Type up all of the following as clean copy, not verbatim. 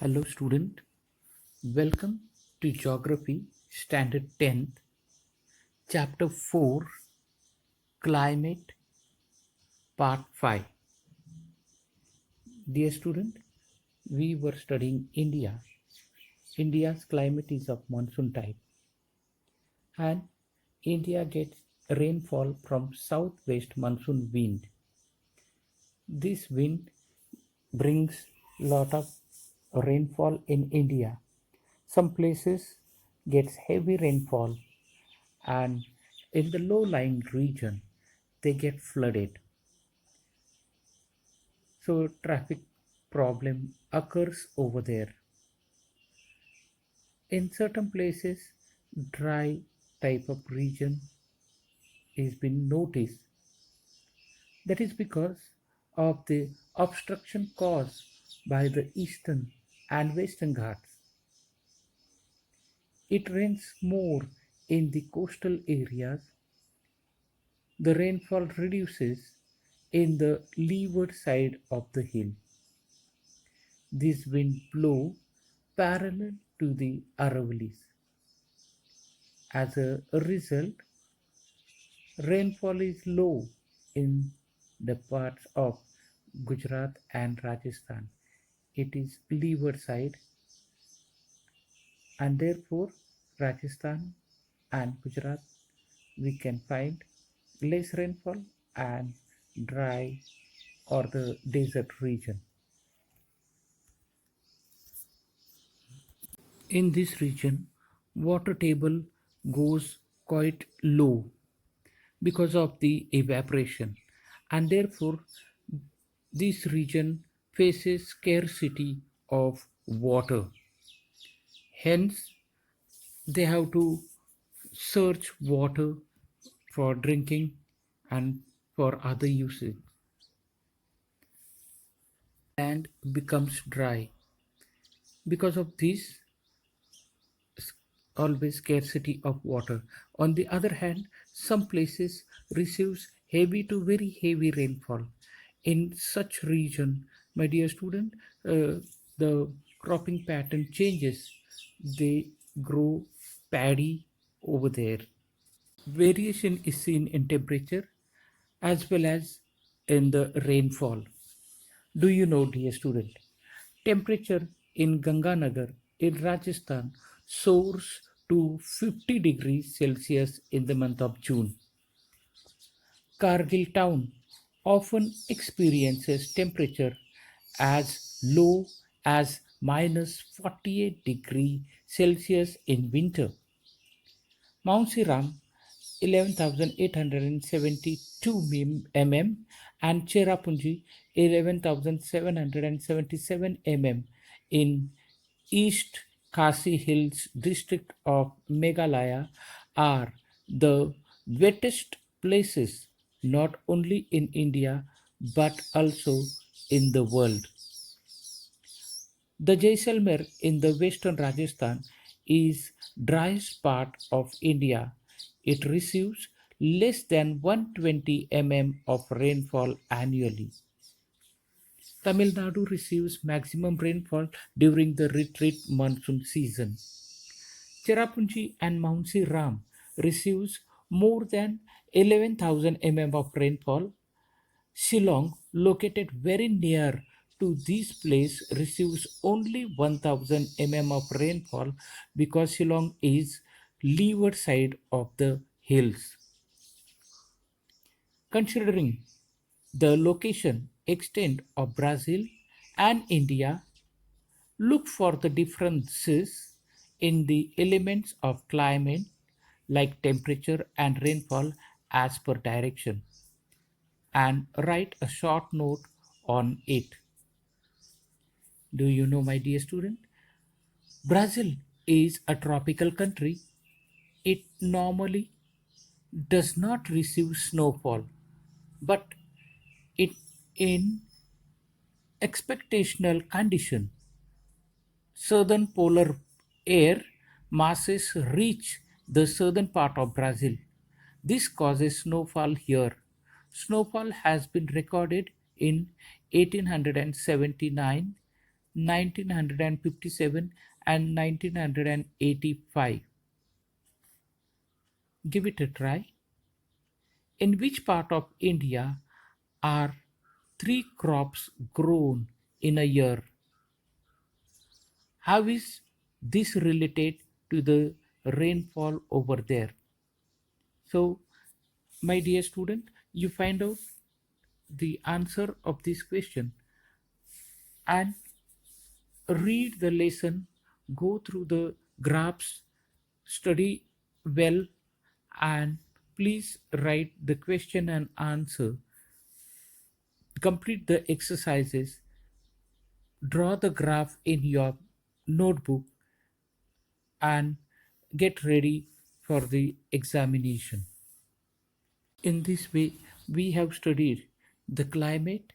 Hello student, welcome to Geography Standard 10th, Chapter 4, Climate Part 5. Dear student, we were studying India. India's climate is of monsoon type and India gets rainfall from southwest monsoon wind. This wind brings lot of rainfall in India. Some places gets heavy rainfall and in the low-lying region they get flooded, so traffic problem occurs over there. In certain places dry type of region is been noticed. That is because of the obstruction caused by the eastern and western ghats. It rains more in the coastal areas. The rainfall reduces in the leeward side of the hill. This wind blow parallel to the Aravallis. As a result, rainfall is low in the parts of Gujarat and Rajasthan. It is leeward side, and therefore Rajasthan and Gujarat we can find less rainfall and dry or the desert region. In this region, water table goes quite low because of the evaporation, and therefore this region faces scarcity of water. Hence, they have to search water for drinking and for other uses. Land becomes dry. Because of this, always scarcity of water. On the other hand, some places receives heavy to very heavy rainfall. In such region, my dear student, the cropping pattern changes. They grow paddy over there. Variation is seen in temperature as well as in the rainfall. Do you know, dear student? Temperature in Ganganagar in Rajasthan soars to 50 degrees Celsius in the month of June. Kargil town often experiences temperature as low as minus 48 degrees Celsius in winter. Mounsiram 11,872 mm and Cherrapunji 11,777 mm in East Khasi Hills district of Meghalaya are the wettest places not only in India but also in the world. The Jaisalmer in the western Rajasthan is driest part of India. It receives less than 120 mm of rainfall annually. Tamil Nadu receives maximum rainfall during the retreat monsoon season. Cherrapunji and Mounsi Ram receives more than 11,000 mm of rainfall. Shillong, located very near to this place, receives only 1000 mm of rainfall because Shillong is leeward side of the hills. Considering the location extent of Brazil and India, look for the differences in the elements of climate like temperature and rainfall as per direction and write a short note on it. Do you know, my dear student? Brazil is a tropical country. It normally does not receive snowfall, but it in expectational condition. Southern polar air masses reach the southern part of Brazil. This causes snowfall here. Snowfall has been recorded in 1879 1957 and 1985? Give it a try. In which part of India are three crops grown in a year? How is this related to the rainfall over there? So, my dear student, you find out the answer of this question and read the lesson, go through the graphs, study well, and please write the question and answer. Complete the exercises, draw the graph in your notebook, and get ready for the examination. In this way, we have studied the climate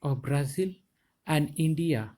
of Brazil and India